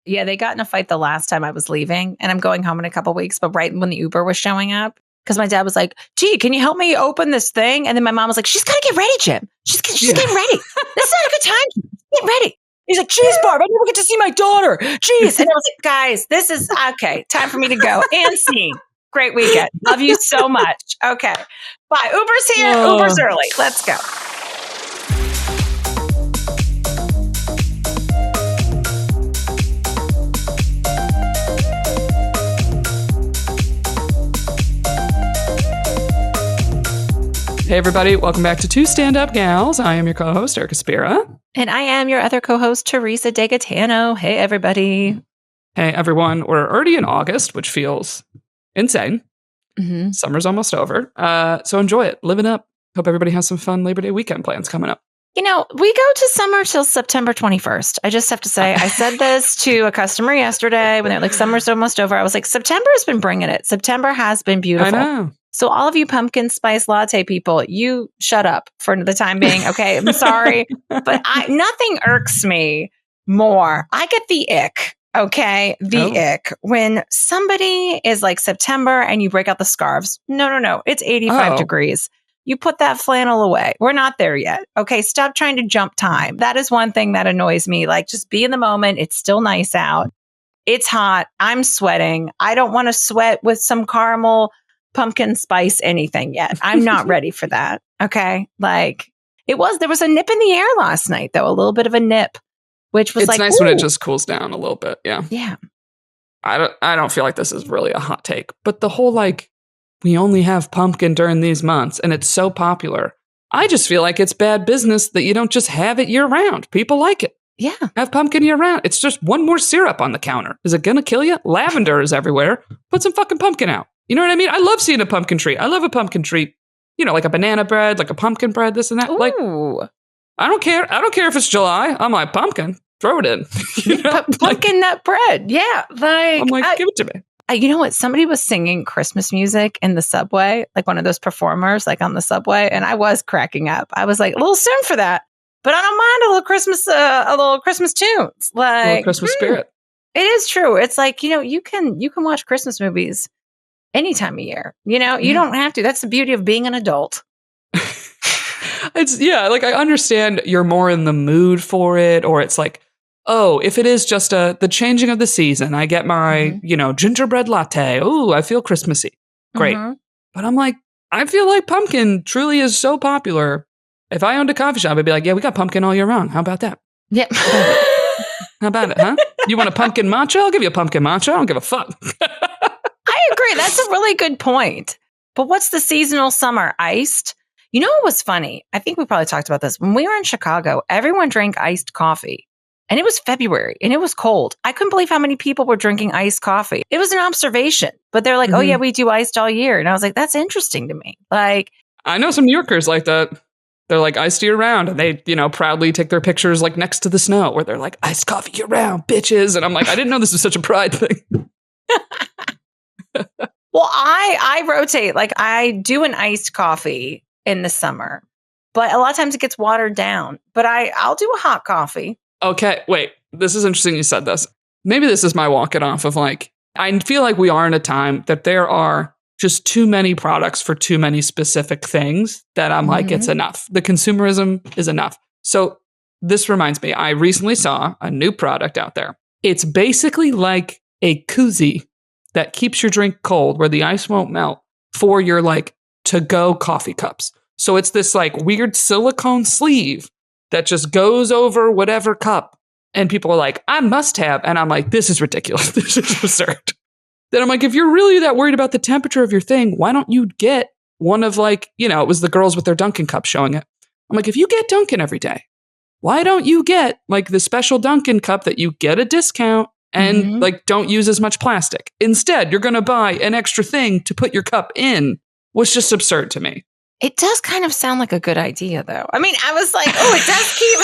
Yeah, they got in a fight the last time I was leaving, and I'm going home in a couple weeks, but right when the Uber was showing up, because my dad was like, gee, can you help me open this thing? And then my mom was like, she's got to get ready, Jim. She's getting ready. This is not a good time. Get ready. He's like, geez, Barb, I never get to see my daughter. Jeez. And I was like, guys, this is okay. Time for me to go. And scene. Great weekend. Love you so much. Okay. Bye. Uber's here. Uber's early. Let's go. Hey, everybody. Welcome back to Two Stand-Up Gals. I am your co-host, Erica Spira. And I am your other co-host, Teresa DeGaetano. Hey, everybody. Hey, everyone. We're already in August, which feels insane. Mm-hmm. Summer's almost over. So enjoy it. Live it up. Hope everybody has some fun Labor Day weekend plans coming up. You know, we go to summer till September 21st. I just have to say, I said this to a customer yesterday when they're like, summer's almost over. I was like, September has been bringing it. September has been beautiful. I know. So all of you pumpkin spice latte people, you shut up for the time being. Okay, I'm sorry, but nothing irks me more. I get the ick. Okay, ick when somebody is like September and you break out the scarves. No. It's 85 degrees. You put that flannel away. We're not there yet. Okay, stop trying to jump time. That is one thing that annoys me. Like, just be in the moment. It's still nice out. It's hot. I'm sweating. I don't want to sweat with some caramel pumpkin spice anything yet. I'm not ready for that. Okay. Like there was a nip in the air last night though, a little bit of a nip, which was it's nice when it just cools down a little bit. Yeah. Yeah. I don't feel like this is really a hot take, but the whole we only have pumpkin during these months and it's so popular. I just feel like it's bad business that you don't just have it year round. People like it. Yeah. Have pumpkin year round. It's just one more syrup on the counter. Is it going to kill you? Lavender is everywhere. Put some fucking pumpkin out. You know what I mean? I love seeing a pumpkin tree. I love a pumpkin tree. You know, like a banana bread, like a pumpkin bread, this and that. Ooh. Like, I don't care. I don't care if it's July. I'm like, pumpkin, throw it in. You know? Pumpkin nut bread. Yeah. I'm like, give it to me. You know what? Somebody was singing Christmas music in the subway, like one of those performers, like on the subway. And I was cracking up. I was like, a little soon for that, but I don't mind a little Christmas tunes. Like, a little Christmas spirit. It is true. It's like, you know, you can watch Christmas movies any time of year, you know, you don't have to. That's the beauty of being an adult. I understand you're more in the mood for it, or it's like, oh, if it is just the changing of the season, I get my, gingerbread latte. Oh, I feel Christmassy. Great. Mm-hmm. But I'm like, I feel like pumpkin truly is so popular. If I owned a coffee shop, I'd be like, yeah, we got pumpkin all year round. How about that? Yeah. How about it, huh? You want a pumpkin matcha? I'll give you a pumpkin matcha. I don't give a fuck. I agree. That's a really good point. But what's the seasonal summer? Iced? You know what was funny? I think we probably talked about this. When we were in Chicago, everyone drank iced coffee. And it was February and it was cold. I couldn't believe how many people were drinking iced coffee. It was an observation. But they're like, oh yeah, we do iced all year. And I was like, that's interesting to me. Like, I know some New Yorkers like that. They're like iced year round. And they, proudly take their pictures like next to the snow where they're like, iced coffee year round, bitches. And I'm like, I didn't know this was such a pride thing. Well, I rotate. Like, I do an iced coffee in the summer, but a lot of times it gets watered down. But I'll do a hot coffee. Okay, wait. This is interesting you said this. Maybe this is my walking off of I feel like we are in a time that there are just too many products for too many specific things that I'm like, it's enough. The consumerism is enough. So this reminds me, I recently saw a new product out there. It's basically like a koozie that keeps your drink cold where the ice won't melt for your to-go coffee cups. So it's this weird silicone sleeve that just goes over whatever cup. And people are like, I must have. And I'm like, this is ridiculous. This is absurd. Then I'm like, if you're really that worried about the temperature of your thing, why don't you get one of it was the girls with their Dunkin' cup showing it. I'm like, if you get Dunkin' every day, why don't you get the special Dunkin' cup that you get a discount and don't use as much plastic? Instead, you're going to buy an extra thing to put your cup in, was just absurd to me. It does kind of sound like a good idea, though. I mean, I was like, oh, it does keep...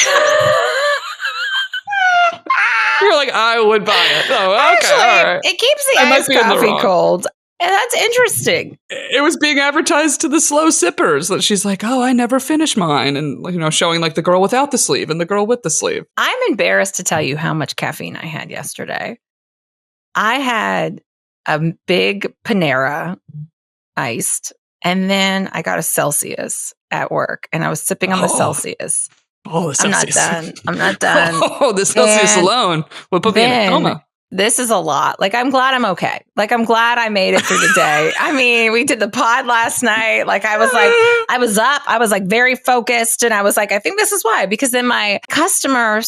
You're like, I would buy it. Oh, okay, actually, all right. It keeps the iced coffee cold. And that's interesting. It was being advertised to the slow sippers that she's like, oh, I never finish mine. And, showing like the girl without the sleeve and the girl with the sleeve. I'm embarrassed to tell you how much caffeine I had yesterday. I had a big Panera iced, and then I got a Celsius at work, and I was sipping on the Celsius. Oh, the Celsius. I'm not done. Oh, the Celsius alone would put me in a coma. This is a lot. Like, I'm glad I'm okay. Like, I'm glad I made it through the day. I mean, we did the pod last night. Like, I was up. I was like very focused. And I was like, I think this is why. Because then my customer,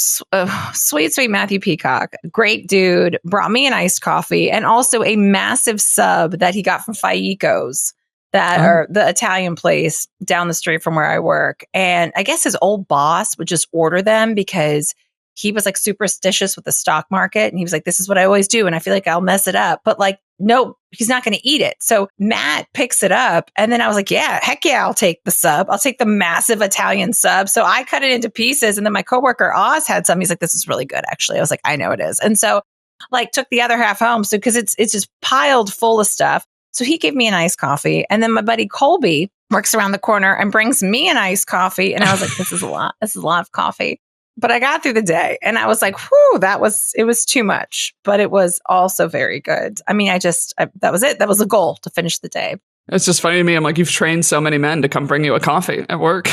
sweet Matthew Peacock, great dude, brought me an iced coffee and also a massive sub that he got from Faico's, that are the Italian place down the street from where I work. And I guess his old boss would just order them because he was like superstitious with the stock market. And he was like, this is what I always do. And I feel like I'll mess it up. But like, no, he's not going to eat it. So Matt picks it up. And then I was like, yeah, heck yeah, I'll take the sub. I'll take the massive Italian sub. So I cut it into pieces. And then my coworker Oz had some. He's like, this is really good, actually. I was like, I know it is. And so like took the other half home. So because it's just piled full of stuff. So he gave me an iced coffee. And then my buddy Colby works around the corner and brings me an iced coffee. And I was like, this is a lot. This is a lot of coffee. But I got through the day and I was like, whew, it was too much, but it was also very good. I mean, that was it. That was the goal, to finish the day. It's just funny to me. I'm like, you've trained so many men to come bring you a coffee at work.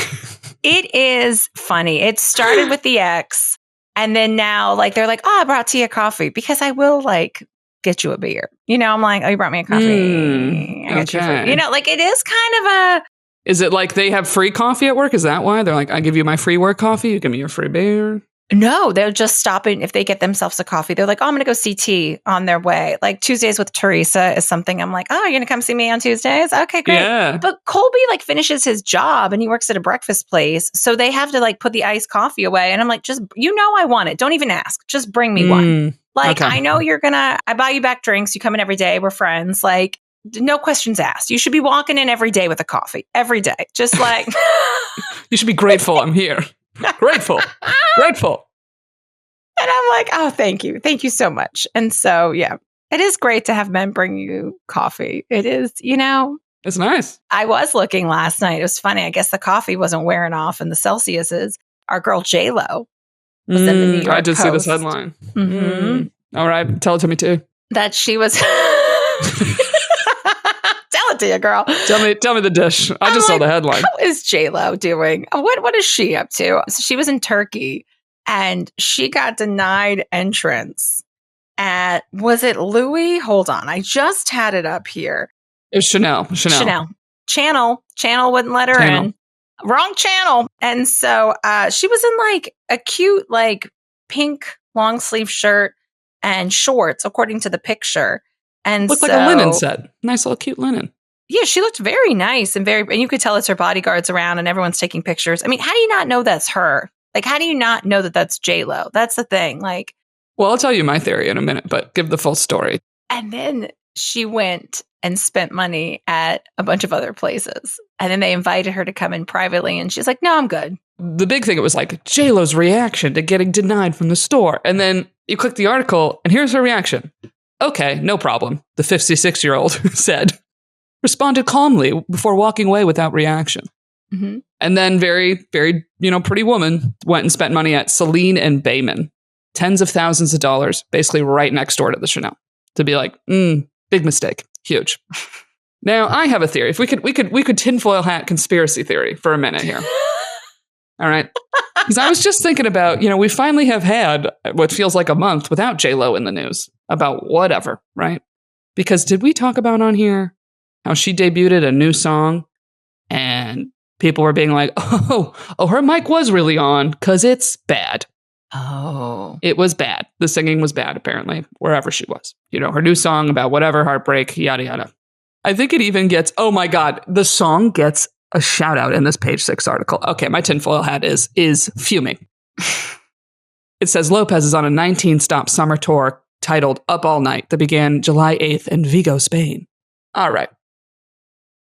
It is funny. It started with the ex. And then now like, they're like, oh, I brought Tia coffee because I will like get you a beer. I'm like, oh, you brought me a coffee. I got you free. Like it is kind of a, is it like they have free coffee at work? Is that why? They're like, I give you my free work coffee, you give me your free beer? No, they'll just stop in if they get themselves a coffee. They're like, oh, I'm going to go see T on their way. Like Tuesdays with Teresa is something I'm like, oh, you're going to come see me on Tuesdays? Okay, great. Yeah. But Colby like finishes his job and he works at a breakfast place. So they have to like put the iced coffee away. And I'm like, just, I want it. Don't even ask. Just bring me one. Like, okay. I know I buy you back drinks. You come in every day. We're friends. Like, no questions asked. You should be walking in every day with a coffee. Every day. Just like. You should be grateful I'm here. Grateful. Grateful. And I'm like, oh, thank you. Thank you so much. And so, yeah, it is great to have men bring you coffee. It is, It's nice. I was looking last night. It was funny. I guess the coffee wasn't wearing off in the Celsiuses. Our girl J-Lo was in the New York I did Post. See this headline. Mm-hmm. All right. Tell it to me too. That she was... Tell it to you, girl. Tell me the dish. I just saw the headline. How is J-Lo doing? What is she up to? So she was in Turkey and she got denied entrance at, was it Louis? Hold on. I just had it up here. It was Chanel. Channel wouldn't let her in. Wrong channel. And so she was in like a cute, like pink long sleeve shirt and shorts, according to the picture. And looked like a linen set. Nice little cute linen. Yeah, she looked very nice and you could tell it's her bodyguards around and everyone's taking pictures. I mean, how do you not know that's her? Like, how do you not know that that's J-Lo? That's the thing. Like, well, I'll tell you my theory in a minute, but give the full story. And then she went and spent money at a bunch of other places. And then they invited her to come in privately. And she's like, no, I'm good. The big thing, it was like J-Lo's reaction to getting denied from the store. And then you click the article and here's her reaction. Okay, no problem, the 56-year-old said, responded calmly before walking away without reaction. Mm-hmm. And then very, very, pretty woman went and spent money at Celine and Bayman, tens of thousands of dollars, basically right next door to the Chanel, to be like, big mistake, huge. Now, I have a theory. If we could tinfoil hat conspiracy theory for a minute here. All right. Because I was just thinking about, we finally have had what feels like a month without J-Lo in the news about whatever, right? Because did we talk about on here how she debuted a new song and people were being like, oh, her mic was really on because it's bad. Oh. It was bad. The singing was bad, apparently, wherever she was. Her new song about whatever, heartbreak, yada, yada. I think it even gets, oh my God, the song gets a shout out in this Page 6 article. Okay, my tinfoil hat is fuming. It says Lopez is on a 19-stop summer tour titled Up All Night that began July 8th in Vigo, Spain. All right.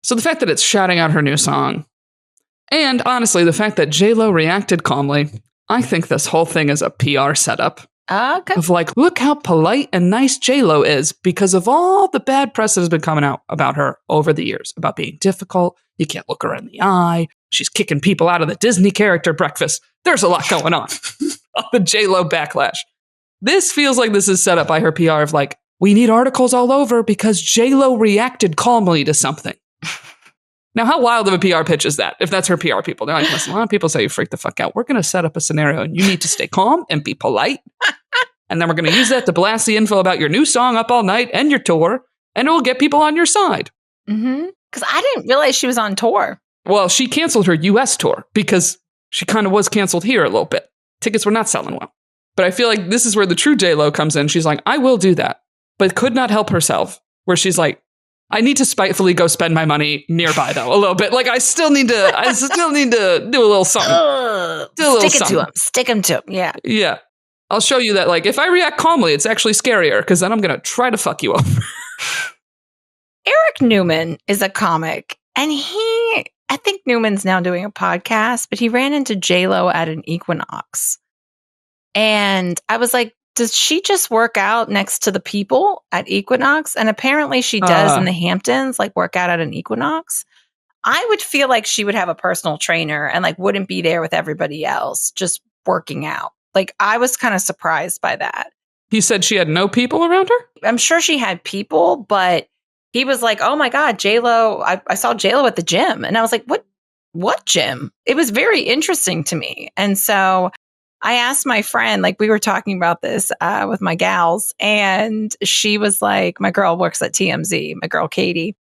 So the fact that it's shouting out her new song, and honestly, the fact that J-Lo reacted calmly, I think this whole thing is a PR setup. Okay. Of like, look how polite and nice J-Lo is because of all the bad press that has been coming out about her over the years, about being difficult. You can't look her in the eye. She's kicking people out of the Disney character breakfast. There's a lot going on. The J-Lo backlash. This feels like this is set up by her PR of like, we need articles all over because J-Lo reacted calmly to something. Now, how wild of a PR pitch is that? If that's her PR people, they're like, listen, a lot of people say you freak the fuck out. We're going to set up a scenario and you need to stay calm and be polite. And then we're going to use that to blast the info about your new song Up All Night and your tour. And it will get people on your side. Mm-hmm. Because I didn't realize she was on tour. Well, she canceled her US tour because she kind of was canceled here a little bit. Tickets were not selling well. But I feel like this is where the true J-Lo comes in. She's like, I will do that, but could not help herself. Where she's like, I need to spitefully go spend my money nearby, though, a little bit. Like, I still need to do a little something. Stick him to him. Yeah. Yeah. I'll show you that, like, if I react calmly, it's actually scarier because then I'm going to try to fuck you over. Eric Newman is a comic, and I think Newman's now doing a podcast, but he ran into J-Lo at an Equinox. And I was like, does she just work out next to the people at Equinox? And apparently she does in the Hamptons, like work out at an Equinox. I would feel like she would have a personal trainer and like wouldn't be there with everybody else just working out. Like I was kind of surprised by that. He said she had no people around her? I'm sure she had people, but he was like, oh my God, J-Lo, I saw J-Lo at the gym. And I was like, what gym? It was very interesting to me. And so I asked my friend, like we were talking about this with my gals, and she was like, my girl works at TMZ, my girl Katie.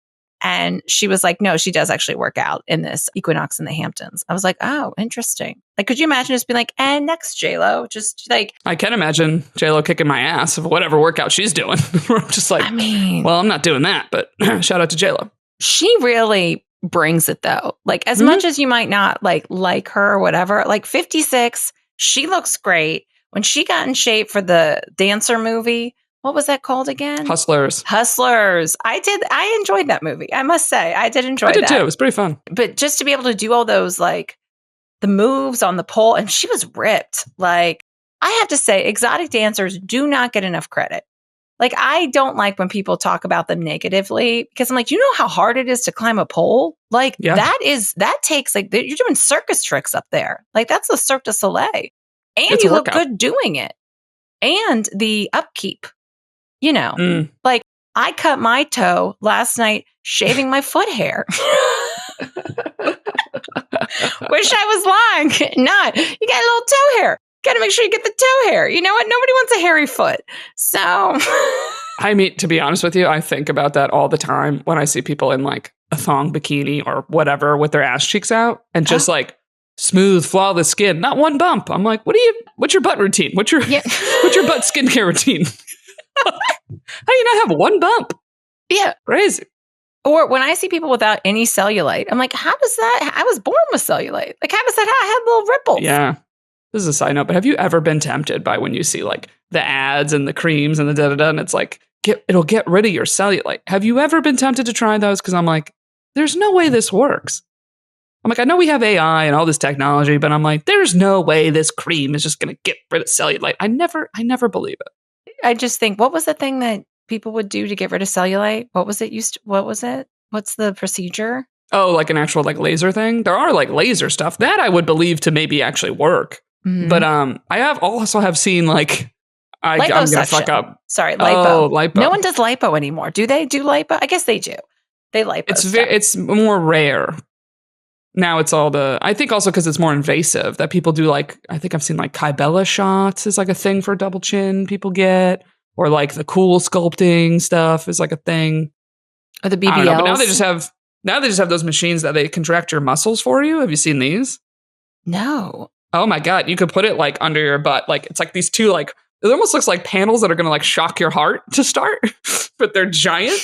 And she was like, no, she does actually work out in this Equinox in the Hamptons. I was like, oh, interesting. Like, could you imagine just being like, and next J-Lo, just like. I can imagine J-Lo kicking my ass of whatever workout she's doing. I'm just like, well, I'm not doing that, but shout out to J-Lo. She really brings it though. Like as much as you might not like her or whatever, like 56, she looks great. When she got in shape for the dancer movie, what was that called again? Hustlers. I enjoyed that movie. I must say, I did enjoy that. I did too. It was pretty fun. But just to be able to do all those, like the moves on the pole, and she was ripped. Like I have to say, exotic dancers do not get enough credit. Like I don't like when people talk about them negatively because I'm like, you know how hard it is to climb a pole? Like that takes like, you're doing circus tricks up there. Like that's the Cirque du Soleil. And it's you look good doing it. And the upkeep. You know, like I cut my toe last night shaving my foot hair. Wish I was lying. Not. You got a little toe hair. Got to make sure you get the toe hair. You know what? Nobody wants a hairy foot. So. I mean, to be honest with you, I think about that all the time when I see people in like a thong bikini or whatever with their ass cheeks out and just like smooth, flawless skin. Not one bump. I'm like, what's your butt routine? What's your butt skincare routine? How do you not have one bump? Yeah. Crazy. Or when I see people without any cellulite, I'm like, how does that? I was born with cellulite. Like, how does that? I have little ripples. Yeah. This is a side note, but have you ever been tempted by when you see like the ads and the creams and the da-da-da, and it's like, it'll get rid of your cellulite. Have you ever been tempted to try those? Because I'm like, there's no way this works. I'm like, I know we have AI and all this technology, but I'm like, there's no way this cream is just going to get rid of cellulite. I never believe it. I just think, what was the thing that people would do to get rid of cellulite? What was it? What's the procedure? Oh, like an actual like laser thing? There are like laser stuff that I would believe to maybe actually work. Mm-hmm. But I have seen like I'm gonna fuck up. Sorry, lipo. Oh, lipo. No one does lipo anymore. Do they do lipo? I guess they do. They lipo. It's more rare. Now it's I think also because it's more invasive that people do like, I think I've seen like Kybella shots is like a thing for double chin people get, or like the cool sculpting stuff is like a thing. Or the BBLs. I don't know, but now they just have those machines that they contract your muscles for you. Have you seen these? No. Oh my God. You could put it like under your butt. Like it's like these two, like it almost looks like panels that are going to like shock your heart to start, but they're giant.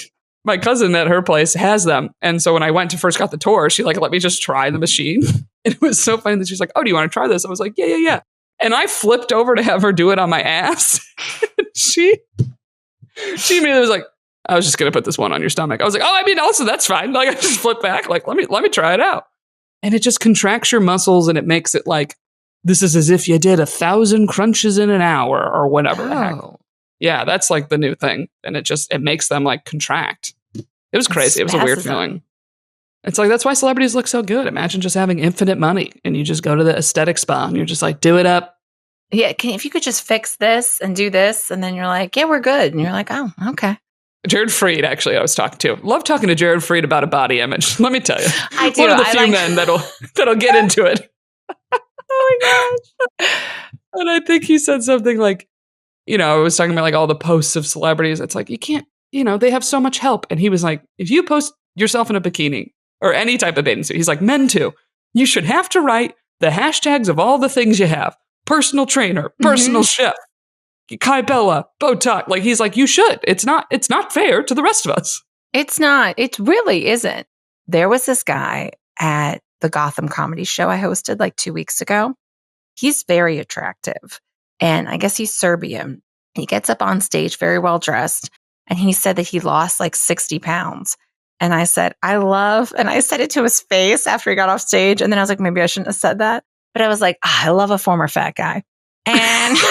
My cousin at her place has them. And so when I went to first got the tour, she like let me just try the machine. And it was so funny that she's like, oh, do you want to try this? I was like, yeah. And I flipped over to have her do it on my ass. she immediately was like, I was just going to put this one on your stomach. I was like, oh, I mean, also that's fine. Like I just flipped back. Like, let me try it out. And it just contracts your muscles and it makes it like this is as if you did 1,000 crunches in an hour or whatever the heck. Yeah, that's like the new thing. And it makes them like contract. It was crazy. It was a weird feeling. It's like, that's why celebrities look so good. Imagine just having infinite money and you just go to the aesthetic spa and you're just like, do it up. Yeah, if you could just fix this and do this, and then you're like, yeah, we're good. And you're like, oh, okay. Jared Freed, actually, I was talking to. Love talking to Jared Freed about a body image. Let me tell you. I do. One of the few men that'll get into it. Oh my gosh. And I think he said something like, I was talking about like all the posts of celebrities. It's like, you can't, they have so much help. And he was like, if you post yourself in a bikini or any type of bathing suit, he's like, men too, you should have to write the hashtags of all the things you have. Personal trainer, personal chef, Kai Bella, Botox. Like, he's like, you should. It's not fair to the rest of us. It's not. It really isn't. There was this guy at the Gotham comedy show I hosted like 2 weeks ago. He's very attractive. And I guess he's Serbian. He gets up on stage very well dressed. And he said that he lost like 60 pounds. And I said, and I said it to his face after he got off stage. And then I was like, maybe I shouldn't have said that. But I was like, I love a former fat guy. And because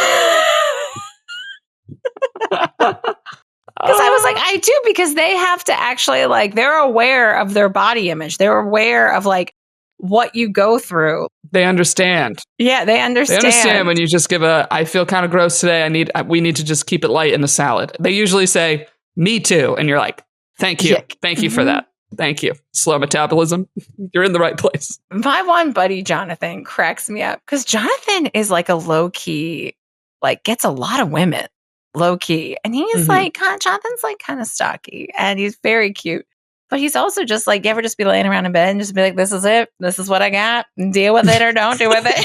I was like, I do, because they have to actually like, they're aware of their body image. They're aware of like what you go through. They understand. Yeah, they understand. They understand when you just give I feel kind of gross today. We need to just keep it light in the salad. They usually say, me too. And you're like, thank you. Yeah. Thank you for that. Thank you. Slow metabolism. You're in the right place. My one buddy, Jonathan, cracks me up because Jonathan is like a low key, like gets a lot of women low key. And he's like, Jonathan's like kind of stocky and he's very cute. But he's also just like, you ever just be laying around in bed and just be like, this is it. This is what I got. Deal with it or don't deal with it. He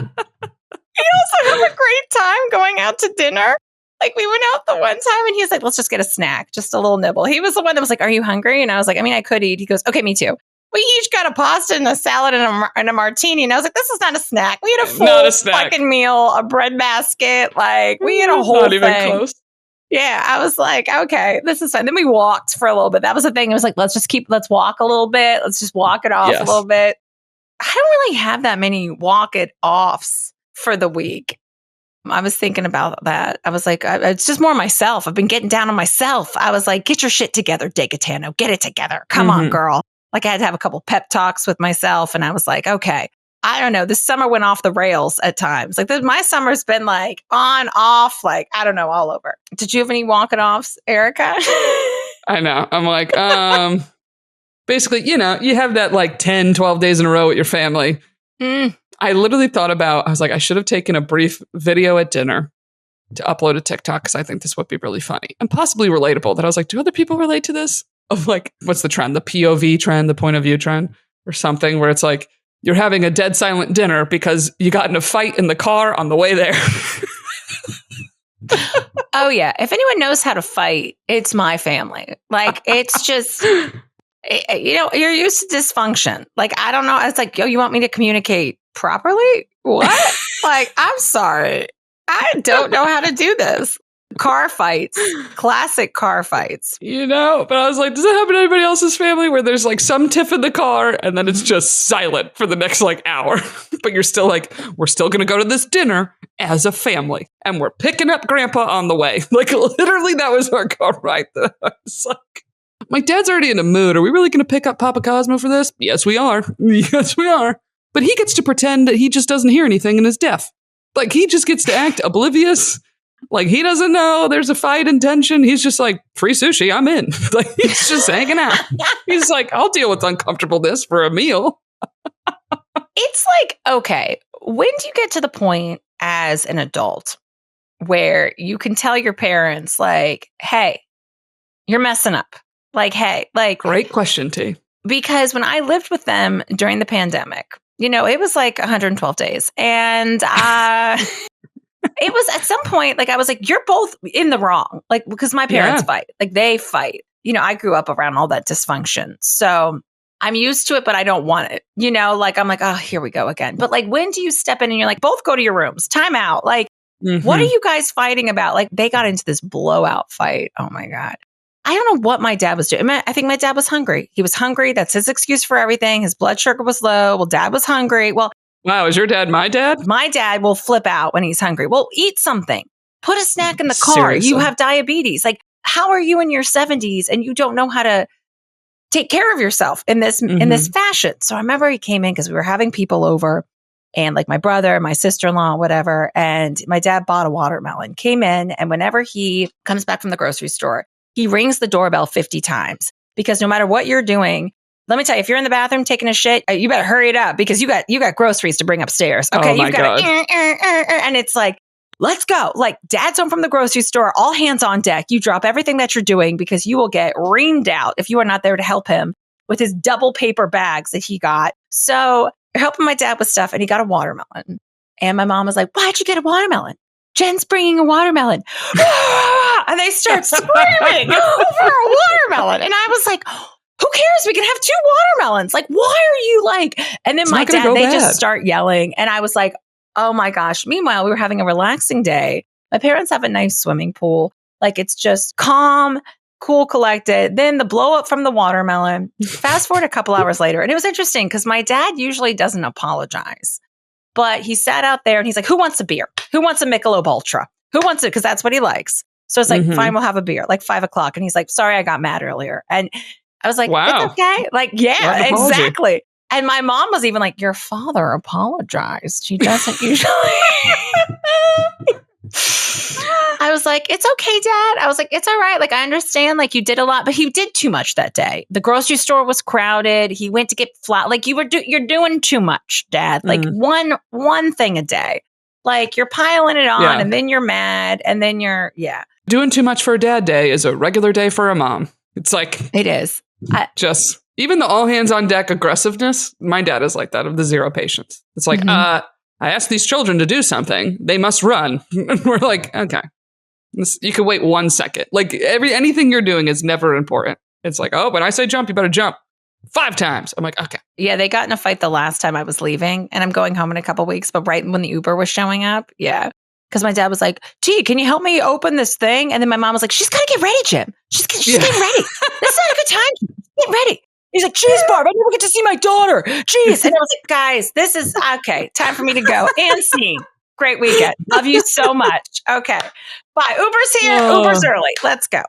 also has a great time going out to dinner. Like, we went out the one time and he was like, let's just get a snack, just a little nibble. He was the one that was like, are you hungry? And I was like, I mean, I could eat. He goes, okay, me too. We each got a pasta and a salad and a martini. And I was like, this is not a snack. We had a full fucking meal, a bread basket. Like, we had a whole thing. Not even close. Yeah, I was like, okay, this is fine. Then we walked for a little bit. That was the thing. It was like, let's walk a little bit. Let's just walk it off a little bit. I don't really have that many walk it offs for the week. I was thinking about that. I was like, it's just more myself. I've been getting down on myself. I was like, get your shit together, Degatano. Get it together. Come on, girl. Like, I had to have a couple pep talks with myself. And I was like, okay, I don't know. This summer went off the rails at times. Like, my summer's been like on, off, like, I don't know, all over. Did you have any walk it offs, Erica? I know. I'm like, basically, you have that like 10, 12 days in a row with your family. I literally thought I was like, I should have taken a brief video at dinner to upload to TikTok because I think this would be really funny and possibly relatable. That I was like, do other people relate to this? Of like, what's the trend? The POV trend, the point of view trend or something where it's like, you're having a dead silent dinner because you got in a fight in the car on the way there. Oh, yeah. If anyone knows how to fight, it's my family. Like, it's just... you're used to dysfunction. Like, I don't know. It's like, yo, you want me to communicate properly? What? Like, I'm sorry. I don't know how to do this. Car fights, classic car fights. But I was like, does that happen to anybody else's family where there's like some tiff in the car and then it's just silent for the next like hour? But you're still like, we're still going to go to this dinner as a family and we're picking up grandpa on the way. Like, literally, that was our car ride. I was like, my dad's already in a mood. Are we really going to pick up Papa Cosmo for this? Yes, we are. Yes, we are. But he gets to pretend that he just doesn't hear anything and is deaf. Like, he just gets to act oblivious. Like, he doesn't know there's a fight and tension. He's just like, free sushi, I'm in. Like, he's just hanging out. He's like, I'll deal with uncomfortableness for a meal. It's like, okay, when do you get to the point as an adult where you can tell your parents, like, hey, you're messing up? Like, hey, like... Great question, T. Because when I lived with them during the pandemic, it was like 112 days. And it was at some point, like, I was like, you're both in the wrong. Like, because my parents fight. Like, they fight. I grew up around all that dysfunction. So I'm used to it, but I don't want it. Like, I'm like, oh, here we go again. But like, when do you step in and you're like, both go to your rooms, time out. Like, what are you guys fighting about? Like, they got into this blowout fight. Oh my God. I don't know what my dad was doing. I think my dad was hungry. He was hungry. That's his excuse for everything. His blood sugar was low. Well, dad was hungry. Well, Wow, is your dad my dad? My dad will flip out when he's hungry. Well, eat something. Put a snack in the car. Seriously. You have diabetes. Like, how are you in your 70s and you don't know how to take care of yourself in this fashion? So I remember he came in because we were having people over, and like my brother, my sister-in-law, whatever. And my dad bought a watermelon, came in, and whenever he comes back from the grocery store, he rings the doorbell 50 times, because no matter what you're doing, let me tell you, if you're in the bathroom taking a shit, you better hurry it up, because you got groceries to bring upstairs. Okay. Oh my God. And it's like, let's go. Like, dad's home from the grocery store, all hands on deck. You drop everything that you're doing, because you will get reamed out if you are not there to help him with his double paper bags that he got. So you're helping my dad with stuff, and he got a watermelon. And my mom was like, why'd you get a watermelon? Jen's bringing a watermelon. And they start screaming over a watermelon. And I was like, who cares? We can have 2 watermelons. Like, why are you like? And then my dad, they just start yelling. And I was like, oh my gosh. Meanwhile, we were having a relaxing day. My parents have a nice swimming pool. Like, it's just calm, cool, collected. Then the blow up from the watermelon. Fast forward a couple hours later. And it was interesting because my dad usually doesn't apologize. But he sat out there and he's like, who wants a beer? Who wants a Michelob Ultra? Who wants it? Because that's what he likes. So it's like, fine, we'll have a beer, like 5 o'clock. And he's like, sorry, I got mad earlier. And I was like, wow. It's okay. Like, yeah, exactly. And my mom was even like, your father apologized. She doesn't usually. I was like, it's okay, Dad. I was like, it's all right. Like, I understand, like, you did a lot, but he did too much that day. The grocery store was crowded. He went to get flat. Like, you're doing too much, Dad. Like, one thing a day. Like, you're piling it on, and then you're mad, and then you're, Doing too much for a dad day is a regular day for a mom. It's like, it is. Even the all hands on deck aggressiveness, my dad is like that, of the zero patience. It's like, I asked these children to do something. They must run. And we're like, okay, you can wait 1 second. Like, anything you're doing is never important. It's like, oh, when I say jump, you better jump 5 times. I'm like, okay. Yeah, they got in a fight the last time I was leaving, and I'm going home in a couple weeks. But right when the Uber was showing up, because my dad was like, gee, can you help me open this thing? And then my mom was like, she's got to get ready, Jim. She's getting ready. This is not a good time. Get ready. He's like, geez, Barb, I never get to see my daughter. Jeez. And I was like, guys, this is okay. Time for me to go. And scene. Great weekend. Love you so much. Okay. Bye. Uber's here. Uber's early. Let's go.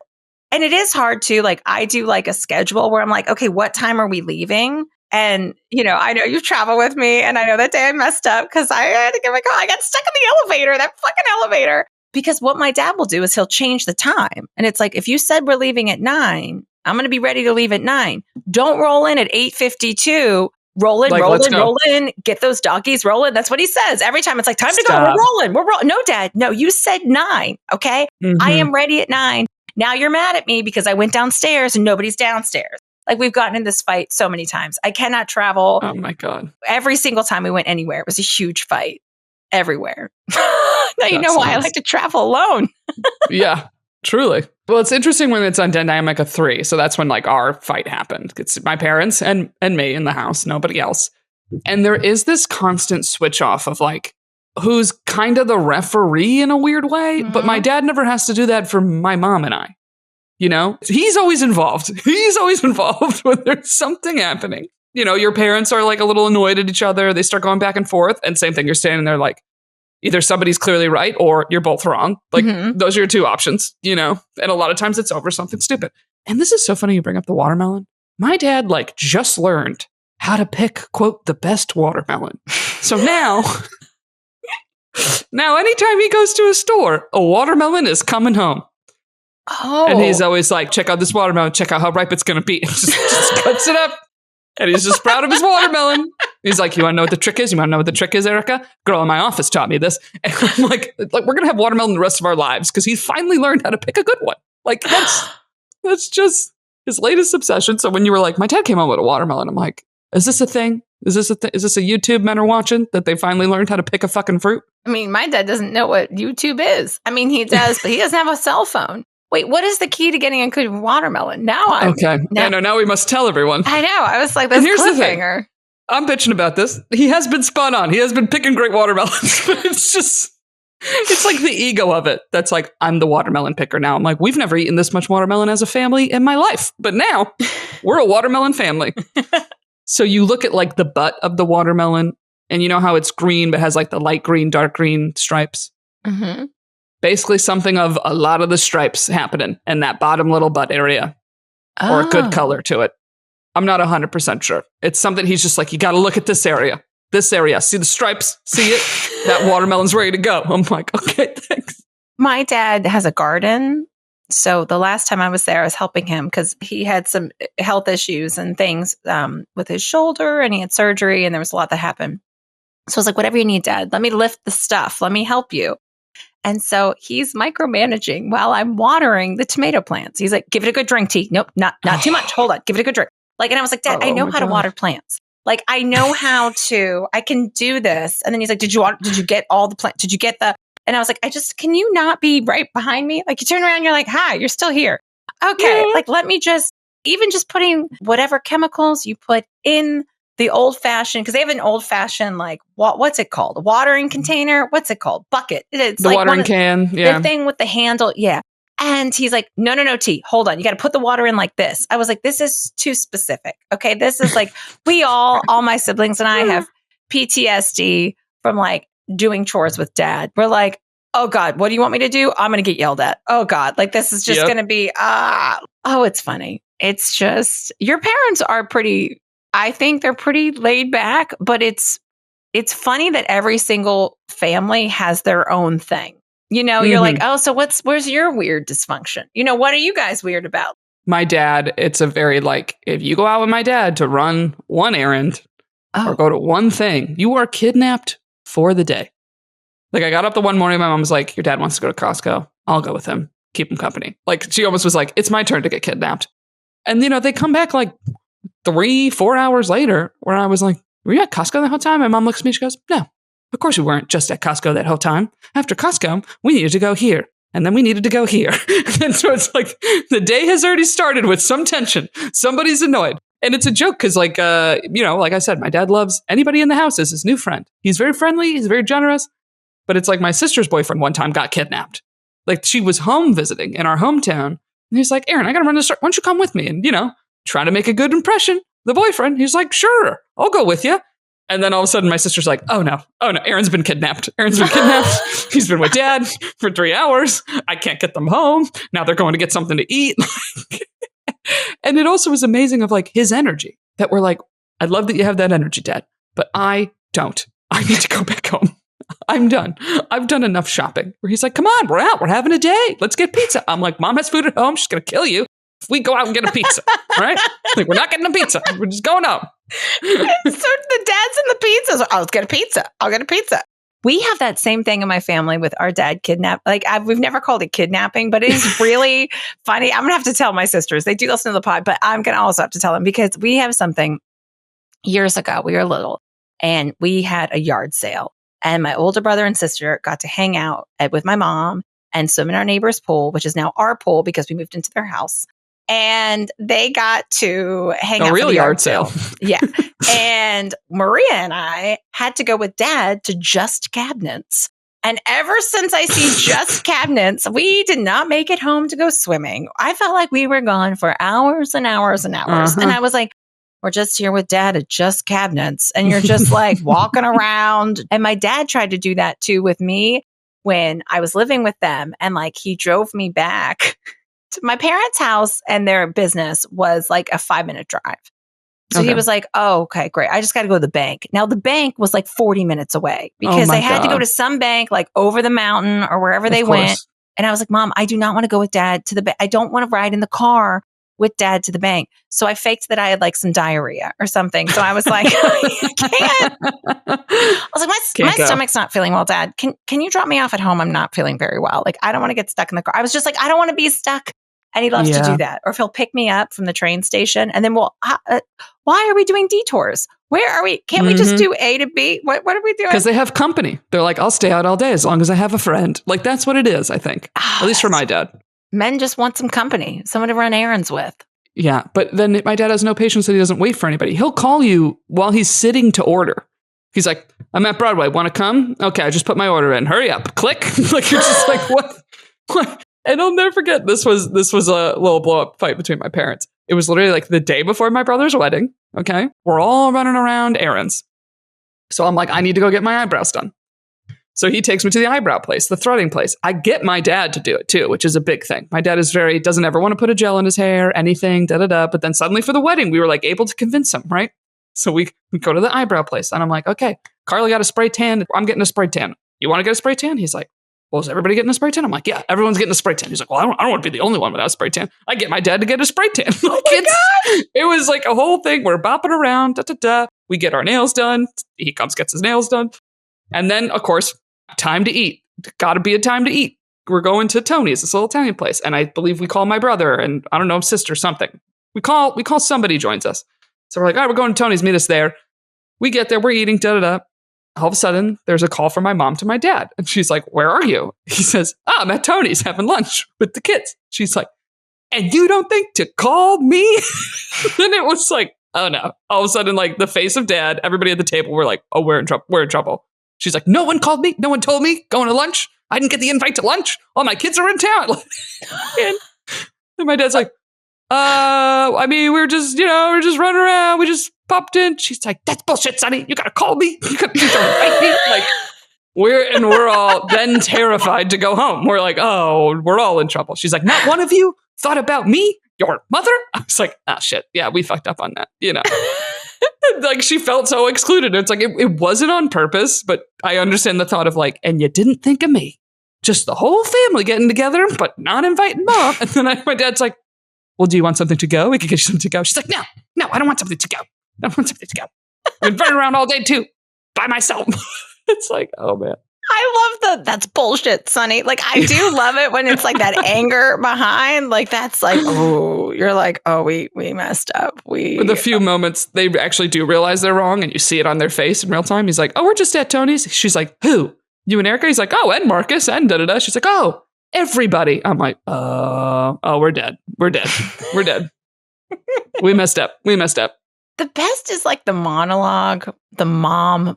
And it is hard too. Like, I do like a schedule where I'm like, okay, what time are we leaving? And, I know you travel with me, and I know that day I messed up because I had to get my car. I got stuck in the elevator, that fucking elevator. Because what my dad will do is he'll change the time. And it's like, if you said we're leaving at 9, I'm going to be ready to leave at 9. Don't roll in at 8:52. Roll in, get those doggies rolling. That's what he says every time. It's like, time to go. We're rolling. No, Dad. No, you said 9. Okay. I am ready at 9. Now you're mad at me because I went downstairs and nobody's downstairs. Like, we've gotten in this fight so many times. I cannot travel. Oh my God. Every single time we went anywhere, it was a huge fight everywhere. Now you know why I like to travel alone. Yeah, truly. Well, it's interesting when it's on dynamic of 3. So that's when like our fight happened. It's my parents and me in the house, nobody else. And there is this constant switch off of like, who's kind of the referee in a weird way. But my dad never has to do that for my mom and I. He's always involved. He's always involved when there's something happening. Your parents are like a little annoyed at each other. They start going back and forth. And same thing, you're standing there like, either somebody's clearly right or you're both wrong. Like, those are your 2 options, and a lot of times it's over something stupid. And this is so funny you bring up the watermelon. My dad like just learned how to pick, quote, the best watermelon. So now anytime he goes to a store, a watermelon is coming home. Oh. And he's always like, check out this watermelon, check out how ripe it's going to be. just cuts it up. And he's just proud of his watermelon. He's like, you want to know what the trick is? You want to know what the trick is, Erica? Girl in my office taught me this. And I'm like we're going to have watermelon the rest of our lives because he finally learned how to pick a good one. Like, that's just his latest obsession. So when you were like, my dad came home with a watermelon, I'm like, is this a thing? Is this a YouTube men are watching that they finally learned how to pick a fucking fruit? I mean, my dad doesn't know what YouTube is. I mean, he does, but he doesn't have a cell phone. Wait, what is the key to getting a good watermelon? Now we must tell everyone. I know. I was like, that's cliffhanger. I'm bitching about this. He has been spot on. He has been picking great watermelons. But it's like the ego of it. That's like, I'm the watermelon picker now. I'm like, we've never eaten this much watermelon as a family in my life. But now we're a watermelon family. So you look at like the butt of the watermelon And you know how it's green, but has like the light green, dark green stripes? Mm-hmm. Basically something of a lot of the stripes happening in that bottom little butt area. Or a good color to it. I'm not 100% sure. It's something he's just like, you got to look at this area. This area. See the stripes? See it? That watermelon's ready to go. I'm like, okay, thanks. My dad has a garden. So the last time I was there, I was helping him because he had some health issues and things with his shoulder, and he had surgery, and there was a lot that happened. So I was like, whatever you need, Dad, let me lift the stuff. Let me help you. And so he's micromanaging while I'm watering the tomato plants. He's like, give it a good drink, T. Nope, not too much. Hold on. Give it a good drink. Like, and I was like, Dad, I know how to water plants. Like, I know how to, I can do this. And then he's like, did you get all the plants? Did you get the, and I was like, can you not be right behind me? Like, you turn around, you're like, hi, you're still here. Okay. Like, let me even just putting whatever chemicals you put in the old fashioned, because they have an old fashioned, like, what's it called? A watering container? What's it called? Bucket. It's the like watering can. Yeah. The thing with the handle. Yeah. And he's like, no, T, hold on. You got to put the water in like this. I was like, this is too specific. Okay. This is like, all my siblings and I have PTSD from like doing chores with Dad. We're like, oh God, what do you want me to do? I'm going to get yelled at. Oh God. Like, this is just going to be, it's funny. It's just, your parents are I think they're pretty laid back, but it's funny that every single family has their own thing. You know, you're like, oh, so where's your weird dysfunction? You know, what are you guys weird about? My dad, it's a very like, if you go out with my dad to run one errand or go to one thing, you are kidnapped for the day. Like, I got up the one morning, my mom was like, your dad wants to go to Costco. I'll go with him. Keep him company. Like, she almost was like, it's my turn to get kidnapped. And, you know, they come back like 3-4 hours later where I was like, were you at Costco the whole time? My mom looks at me, she goes, no, of course we weren't just at Costco that whole time. After Costco, we needed to go here. And then we needed to go here. And so it's like the day has already started with some tension. Somebody's annoyed. And it's a joke because like, like I said, my dad loves anybody in the house as his new friend. He's very friendly. He's very generous. But it's like my sister's boyfriend one time got kidnapped. Like, she was home visiting in our hometown. And he's like, Aaron, I got to run to the store. Why don't you come with me? And, trying to make a good impression. The boyfriend, he's like, sure, I'll go with you. And then all of a sudden my sister's like, oh no, Aaron's been kidnapped. He's been with Dad for 3 hours. I can't get them home. Now they're going to get something to eat. And it also was amazing of like his energy that we're like, I love that you have that energy, Dad, but I don't. I need to go back home. I'm done. I've done enough shopping. Where he's like, come on, we're out. We're having a day. Let's get pizza. I'm like, Mom has food at home. She's going to kill you if we go out and get a pizza, right? Like, we're not getting a pizza. We're just going out. So the dads and the pizzas. Let's get a pizza. I'll get a pizza. We have that same thing in my family with our dad kidnapped. Like, we've never called it kidnapping, but it is really funny. I'm going to have to tell my sisters. They do listen to the pod, but I'm going to also have to tell them because we have something years ago. We were little and we had a yard sale. And my older brother and sister got to hang out with my mom and swim in our neighbor's pool, which is now our pool because we moved into their house. And they got to hang out for the yard sale. Yeah. And Maria and I had to go with Dad to Just Cabinets. And ever since I see Just Cabinets, we did not make it home to go swimming. I felt like we were gone for hours and hours and hours. And I was like, we're just here with Dad at Just Cabinets. And you're just like walking around. And my dad tried to do that too with me when I was living with them. And like, he drove me back to my parents' house and their business was like a 5-minute drive. So he was like, oh, okay, great. I just got to go to the bank. Now the bank was like 40 minutes away because they had to go to some bank like over the mountain or wherever they went. And I was like, Mom, I do not want to go with Dad to the bank. I don't want to ride in the car with Dad to the bank. So I faked that I had like some diarrhea or something. So I was like, I can't. I was like, my stomach's not feeling well, Dad. Can you drop me off at home? I'm not feeling very well. Like, I don't want to get stuck in the car. I was just like, I don't want to be stuck. And he loves to do that. Or if he'll pick me up from the train station and then why are we doing detours? Where are we? Can't we just do A to B? What are we doing? Because they have company. They're like, I'll stay out all day as long as I have a friend. Like, that's what it is, I think. At least for my dad. Men just want some company, someone to run errands with. Yeah. But then my dad has no patience that he doesn't wait for anybody. He'll call you while he's sitting to order. He's like, I'm at Broadway. Want to come? Okay, I just put my order in. Hurry up. Click. Like, you're just like, what? And I'll never forget, this was a little blow-up fight between my parents. It was literally like the day before my brother's wedding, okay? We're all running around errands. So I'm like, I need to go get my eyebrows done. So he takes me to the eyebrow place, the threading place. I get my dad to do it too, which is a big thing. My dad doesn't ever want to put a gel in his hair, anything, da-da-da. But then suddenly for the wedding, we were like able to convince him, right? So we go to the eyebrow place and I'm like, okay, Carly got a spray tan. I'm getting a spray tan. You want to get a spray tan? He's like, well, is everybody getting a spray tan? I'm like, yeah, everyone's getting a spray tan. He's like, well, I don't want to be the only one without a spray tan. I get my dad to get a spray tan. Oh my God. It was like a whole thing. We're bopping around, da-da-da. We get our nails done. He comes, gets his nails done. And then, of course, time to eat. Got to be a time to eat. We're going to Tony's, this little Italian place. And I believe we call my brother and I don't know, sister, something. We call somebody joins us. So we're like, all right, we're going to Tony's, meet us there. We get there, we're eating, da-da-da. All of a sudden, there's a call from my mom to my dad. And she's like, where are you? He says, I'm at Tony's having lunch with the kids. She's like, and you don't think to call me? And it was like, oh no. All of a sudden, like the face of dad, everybody at the table were like, oh, we're in trouble. We're in trouble. She's like, no one called me. No one told me. Going to lunch. I didn't get the invite to lunch. All my kids are in town. and my dad's like, I mean, we're just running around. We just popped in. She's like, that's bullshit, Sonny. You got to call me. You got to invite me. Like, we're all then terrified to go home. We're like, oh, we're all in trouble. She's like, not one of you thought about me, your mother? I was like, ah, shit. Yeah, we fucked up on that, Like she felt so excluded. It's like, it wasn't on purpose, but I understand the thought of like, and you didn't think of me. Just the whole family getting together, but not inviting mom. And then my dad's like, well, do you want something to go? We can get you something to go. She's like, no, I don't want something to go. I don't want something to go. I've been running around all day too, by myself. It's like, oh man. I love that's bullshit, Sonny. Like, I do love it when it's like that anger behind. Like, that's like, oh, you're like, oh, we messed up. With a few moments, they actually do realize they're wrong, and you see it on their face in real time. He's like, oh, we're just at Tony's. She's like, who? You and Erica? He's like, oh, and Marcus, and da-da-da. She's like, oh, everybody. I'm like, oh, we're dead. We're dead. We're dead. We messed up. The best is like the mom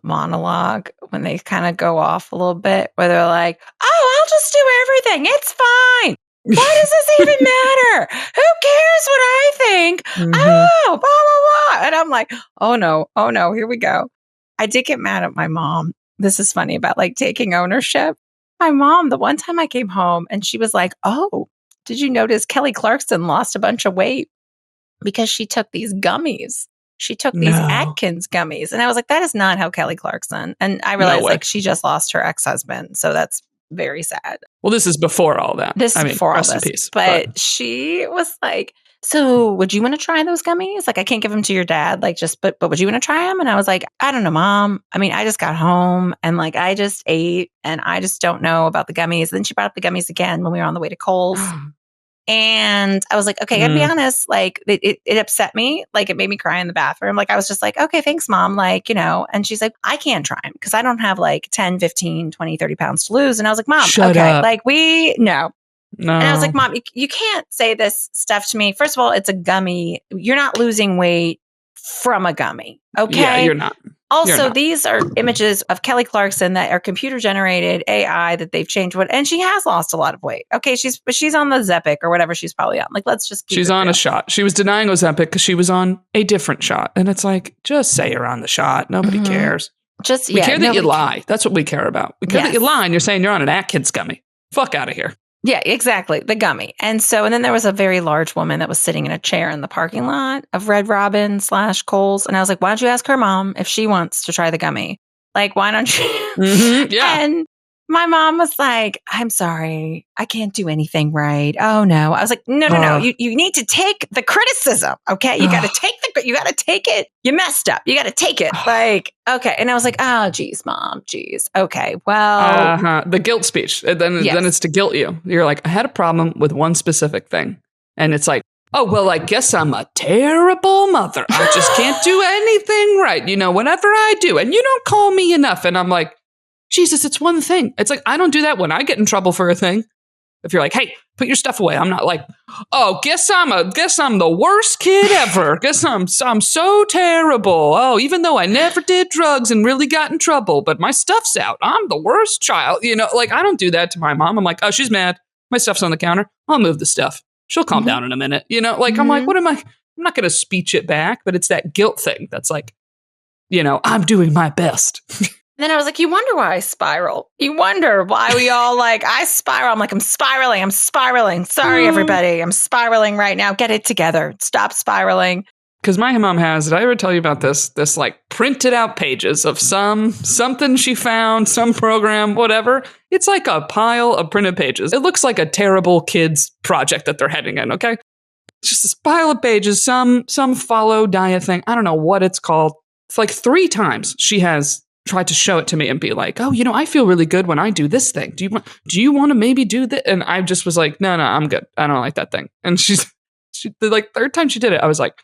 monologue, when they kind of go off a little bit, where they're like, oh, I'll just do everything. It's fine. Why does this even matter? Who cares what I think? Mm-hmm. Oh, blah, blah, blah. And I'm like, oh no, here we go. I did get mad at my mom. This is funny about like taking ownership. My mom, the one time I came home and she was like, oh, did you notice Kelly Clarkson lost a bunch of weight because she took these gummies? She took these Atkins gummies. And I was like, that is not how Kelly Clarkson. And I realized like she just lost her ex-husband. So that's very sad. Well, this is before all that. Before all this. Peace, but she was like, so would you want to try those gummies? Like, I can't give them to your dad. Like, but would you want to try them? And I was like, I don't know, Mom. I mean, I just got home and like, I just ate and I just don't know about the gummies. And then she brought up the gummies again when we were on the way to Kohl's. And I was like, okay, I gotta be honest, like it upset me. Like it made me cry in the bathroom. Like I was just like, okay, thanks, Mom. Like, and she's like, I can't try them because I don't have like 10, 15, 20, 30 pounds to lose. And I was like, Mom, Shut up. Like no. And I was like, Mom, you can't say this stuff to me. First of all, it's a gummy. You're not losing weight from a gummy. Okay. Yeah, you're not. Also, these are images of Kelly Clarkson that are computer generated AI that they've changed and she has lost a lot of weight. Okay, she's on the Zepic or whatever she's probably on. Like, let's just keep she's on a shot. She was denying Ozempic because she was on a different shot. And it's like, just say you're on the shot. Nobody cares. We care that you lie. That's what we care about. We care that you lie and you're saying you're on an Atkins gummy. Fuck out of here. Yeah, exactly. The gummy. And then there was a very large woman that was sitting in a chair in the parking lot of Red Robin / Kohl's. And I was like, why don't you ask her mom if she wants to try the gummy? Like, why don't you? Mm-hmm, yeah. And my mom was like, I'm sorry, I can't do anything right. Oh no. I was like, no. You need to take the criticism. Okay. You got to take it. You messed up. You got to take it. Like, okay. And I was like, oh, geez, Mom. Geez. Okay. Well, the guilt speech. Then it's to guilt you. You're like, I had a problem with one specific thing. And it's like, oh, well, I guess I'm a terrible mother. I just can't do anything right. Whatever I do. And you don't call me enough. And I'm like, Jesus, it's one thing. It's like, I don't do that when I get in trouble for a thing. If you're like, hey, put your stuff away. I'm not like, oh, guess I'm the worst kid ever. Guess I'm so terrible. Oh, even though I never did drugs and really got in trouble, but my stuff's out. I'm the worst child. Like I don't do that to my mom. I'm like, oh, she's mad. My stuff's on the counter. I'll move the stuff. She'll calm down in a minute. I'm like, what am I? I'm not going to speech it back, but it's that guilt thing. That's like, I'm doing my best. Then I was like, you wonder why I spiral. You wonder why we all I spiral. I'm like, I'm spiraling. Sorry, everybody. I'm spiraling right now. Get it together. Stop spiraling. Because my mom did I ever tell you about this printed out pages of something she found, some program, whatever. It's like a pile of printed pages. It looks like a terrible kid's project that they're heading in, okay? It's just this pile of pages, some follow diet thing. I don't know what it's called. It's like 3 times she has tried to show it to me and be like, oh, I feel really good when I do this thing. Do you want to maybe do that? And I just was like, no, I'm good. I don't like that thing. And she the 3rd time she did it, I was like,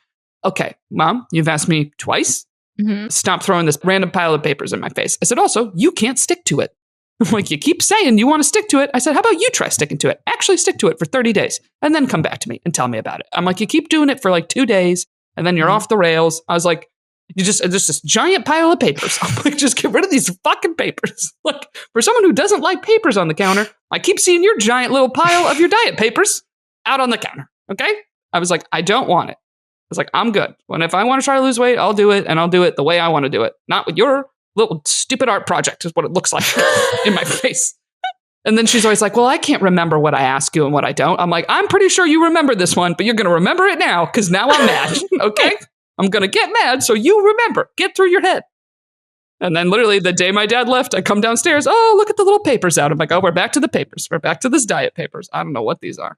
okay, Mom, you've asked me twice. Mm-hmm. Stop throwing this random pile of papers in my face. I said, also, you can't stick to it. I'm like, you keep saying you want to stick to it. I said, how about you try sticking to it? Actually stick to it for 30 days and then come back to me and tell me about it. I'm like, you keep doing it for 2 days and then you're off the rails. I was like, just this giant pile of papers. I'm like, just get rid of these fucking papers. For someone who doesn't like papers on the counter, I keep seeing your giant little pile of your diet papers out on the counter. Okay? I was like, I don't want it. I was like, I'm good. If I want to try to lose weight, I'll do it, and I'll do it the way I want to do it. Not with your little stupid art project is what it looks like in my face. And then she's always like, well, I can't remember what I ask you and what I don't. I'm like, I'm pretty sure you remember this one, but you're going to remember it now because now I'm mad. Okay? I'm going to get mad so you remember. Get through your head. And then literally the day my dad left, I come downstairs. Oh, look at the little papers out. I'm like, oh, we're back to the papers. We're back to this diet papers. I don't know what these are.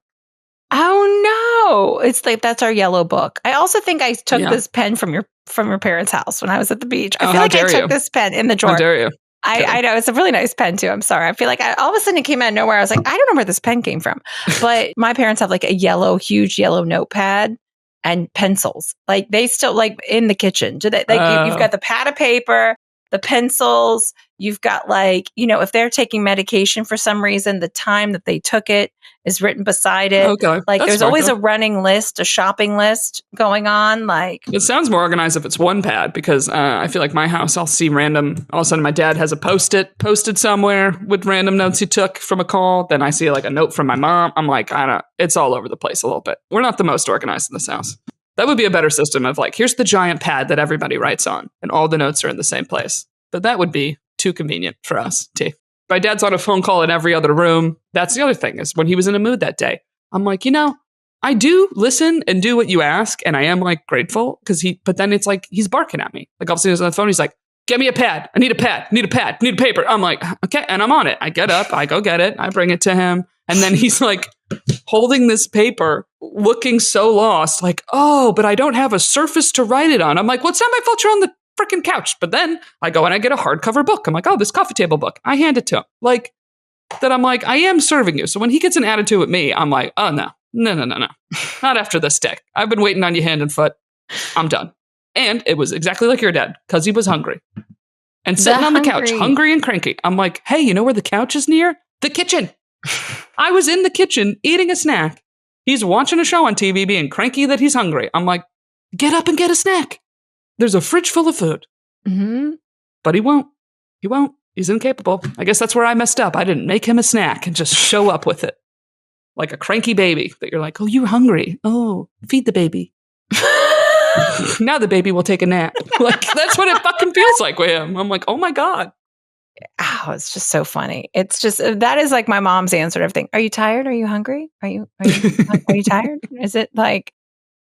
Oh no! It's like that's our yellow book. I also think I took this pen from your parents' house when I was at the beach. I feel like I took this pen in the drawer. How dare you? I know it's a really nice pen too. I'm sorry. I feel like all of a sudden it came out of nowhere. I was like, I don't know where this pen came from. But my parents have a huge yellow notepad and pencils. They still in the kitchen. Do they? You've got the pad of paper, the pencils. You've got if they're taking medication for some reason, the time that they took it is written beside it. Okay. There's always a running list, a shopping list going on. It sounds more organized if it's one pad because I feel like my house, I'll see random, all of a sudden my dad has a Post-it posted somewhere with random notes he took from a call. Then I see a note from my mom. I'm like, it's all over the place a little bit. We're not the most organized in this house. That would be a better system of here's the giant pad that everybody writes on and all the notes are in the same place. But that would be too convenient for us too. My dad's on a phone call in every other room. That's the other thing is when he was in a mood that day, I'm like, I do listen and do what you ask. And I am grateful but then it's he's barking at me. All of a sudden he's on the phone. He's like, get me a pad. I need a pad. Need a pad. Need a paper. I'm like, okay. And I'm on it. I get up. I go get it. I bring it to him. And then he's holding this paper, looking so lost, oh, but I don't have a surface to write it on. I'm like, well, it's not my fault you're on the freaking couch. But then I go and I get a hardcover book. I'm like, oh, this coffee table book. I hand it to him. That I'm like, I am serving you. So when he gets an attitude with me, I'm like, oh, no. Not after this day. I've been waiting on you hand and foot. I'm done. And it was exactly like your dad, because he was hungry. And sitting on the couch, hungry and cranky. I'm like, hey, you know where the couch is near? The kitchen. I was in the kitchen eating a snack. He's watching a show on TV being cranky that he's hungry. I'm like, get up and get a snack. There's a fridge full of food. Mm-hmm. But he won't. He won't. He's incapable. I guess that's where I messed up. I didn't make him a snack and just show up with it. Like a cranky baby that you're like, oh, you're hungry. Oh, feed the baby. Now the baby will take a nap. That's what it fucking feels like with him. I'm like, oh my God. Oh, it's just so funny. It's just, that is my mom's answer to everything. Are you tired? Are you hungry? Are you tired? Is it I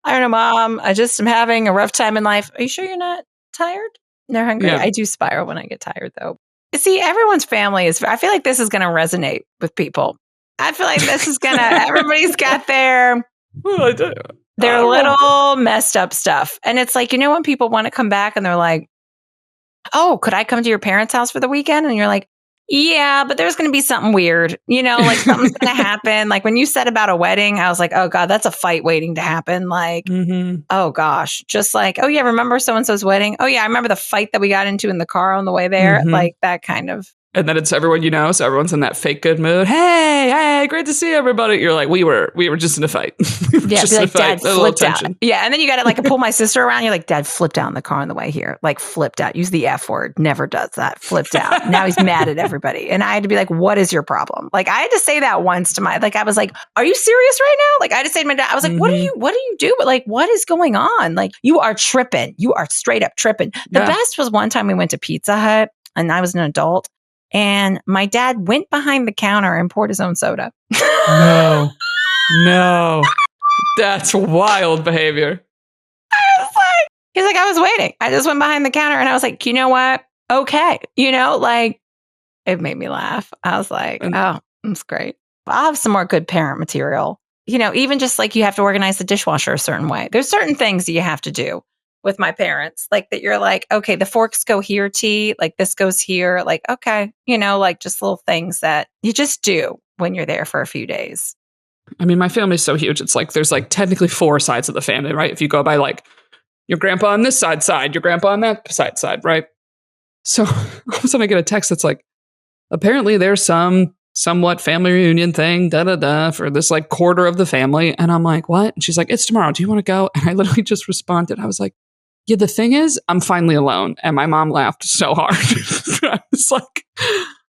don't know, Mom, I just am having a rough time in life. Are you sure you're not tired? They're hungry. Yeah. I do spiral when I get tired though. See, everyone's family I feel like this is going to resonate with people. I feel like this is going to, everybody's got their little messed up stuff. And it's when people want to come back and they're like, oh, could I come to your parents' house for the weekend? And you're like, yeah, but there's going to be something weird. Something's going to happen. When you said about a wedding, I was like, oh God, that's a fight waiting to happen. Oh gosh, just oh yeah, remember so-and-so's wedding? Oh yeah, I remember the fight that we got into in the car on the way there. Mm-hmm. That kind of And then it's everyone you know, so everyone's in that fake good mood. Hey, great to see everybody. You're like, we were just in a fight. Yeah, be like, Dad flipped out. Tension. Yeah, and then you got to like pull my sister around. You're like, Dad flipped out in the car on the way here. Like flipped out. Use the F word. Never does that. Flipped out. Now he's mad at everybody. And I had to be like, what is your problem? Like I had to say that once to I was like, are you serious right now? Like I had to say to my dad, I was like, what do you do? But like, what is going on? Like you are tripping. You are straight up tripping. The best was one time we went to Pizza Hut and I was an adult. And my dad went behind the counter and poured his own soda. No. That's wild behavior. He's like, I was waiting. I just went behind the counter and I was like, you know what? Okay. Like it made me laugh. I was like, oh, that's great. I'll have some more good parent material. Even just like you have to organize the dishwasher a certain way. There's certain things that you have to do with my parents, like that you're like, okay, the forks go here, T, like this goes here, like, okay, like just little things that you just do when you're there for a few days. I mean, my family's so huge. It's like, there's like technically 4 sides of the family, right? If you go by like your grandpa on this side, your grandpa on that side, right? So all of a sudden I get a text that's like, apparently there's some somewhat family reunion thing, for this like quarter of the family. And I'm like, what? And she's like, it's tomorrow. Do you want to go? And I literally just responded. I was like, yeah, the thing is, I'm finally alone. And my mom laughed so hard. I was like,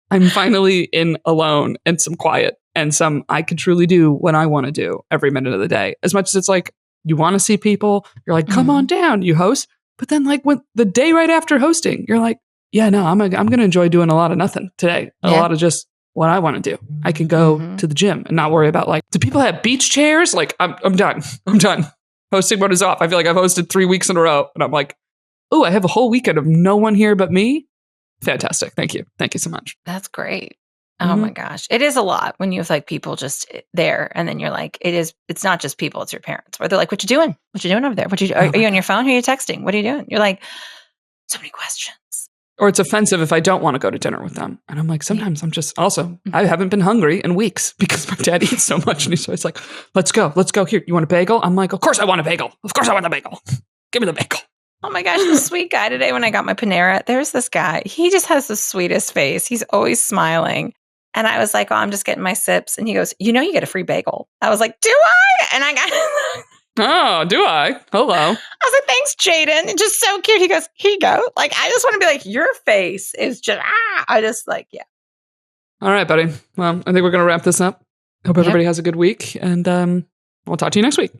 I'm finally in alone and some quiet and some I can truly do what I want to do every minute of the day. As much as it's like, you want to see people, you're like, come on down, you host. But then like when the day right after hosting, you're like, yeah, no, I'm going to enjoy doing a lot of nothing today. A lot of just what I want to do. I can go to the gym and not worry about like, do people have beach chairs? Like I'm done. I'm done. Hosting mode is off. I feel like I've hosted 3 weeks in a row and I'm like, oh, I have a whole weekend of no one here but me. Fantastic. Thank you. Thank you so much. That's great. Oh my gosh. It is a lot when you have like people just there and then you're like, it's not just people, it's your parents where they're like, what you doing? What you doing over there? Are you on your phone? Who are you texting? What are you doing? You're like, so many questions. Or it's offensive if I don't want to go to dinner with them. And I'm like, sometimes I'm just I haven't been hungry in weeks because my dad eats so much. And he's always like, let's go here. You want a bagel? I'm like, of course I want a bagel. Of course I want a bagel. Give me the bagel. Oh my gosh, the sweet guy today when I got my Panera, there's this guy. He just has the sweetest face. He's always smiling. And I was like, oh, I'm just getting my sips. And he goes, you get a free bagel. I was like, do I? And I got oh, do I? Hello. I was like, thanks, Jaden. Just so cute. He goes, here you go. Like, I just want to be like, your face is just, I just like, yeah. All right, buddy. Well, I think we're going to wrap this up. Hope everybody has a good week. And we'll talk to you next week.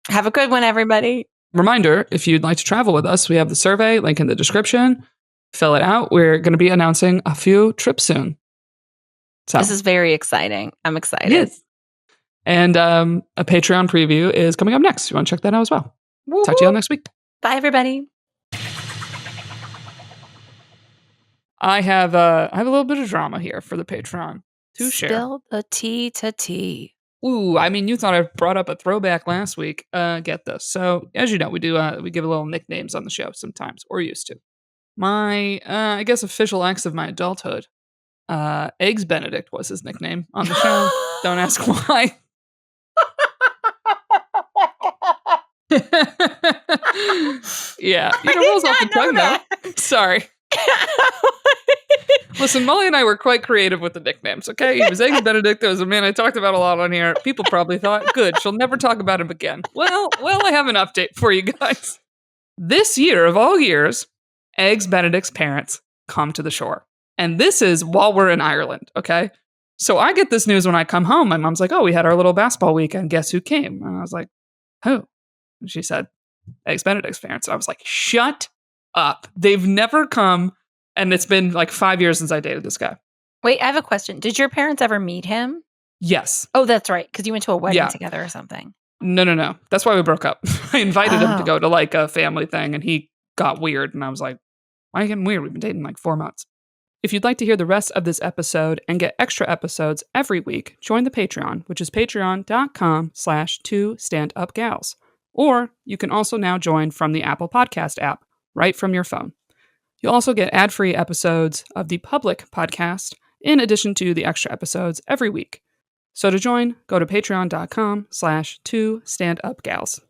Have a good one, everybody. Reminder, if you'd like to travel with us, we have the survey, link in the description. Fill it out. We're going to be announcing a few trips soon. So, this is very exciting. I'm excited. Yes. And a Patreon preview is coming up next. You want to check that out as well. Woo-hoo. Talk to you all next week. Bye, everybody. I have a little bit of drama here for the Patreon to share. Spill the tea to tea. Ooh, I mean, you thought I brought up a throwback last week. Get this. So, as you know, we give a little nicknames on the show sometimes, or used to. My, I guess, official acts of my adulthood. Eggs Benedict was his nickname on the show. Don't ask why. Yeah, rolls off the tongue though. Sorry. Listen, Molly and I were quite creative with the nicknames. Okay, he was Eggs Benedict. There was a man I talked about a lot on here. People probably thought, good, she'll never talk about him again. Well, I have an update for you guys. This year of all years, Eggs Benedict's parents come to the shore. And this is while we're in Ireland, okay? So I get this news when I come home. My mom's like, oh, we had our little basketball weekend. Guess who came? And I was like, who? And she said, Eggs Benedict's parents. And I was like, shut up. They've never come. And it's been like 5 years since I dated this guy. Wait, I have a question. Did your parents ever meet him? Yes. Oh, that's right. Because you went to a wedding together or something. No. That's why we broke up. I invited him to go to like a family thing and he got weird. And I was like, why are you getting weird? We've been dating like 4 months. If you'd like to hear the rest of this episode and get extra episodes every week, join the Patreon, which is patreon.com/twostandupgals. Or you can also now join from the Apple Podcast app, right from your phone. You'll also get ad-free episodes of the public podcast, in addition to the extra episodes every week. So to join, go to patreon.com/twostandupgals.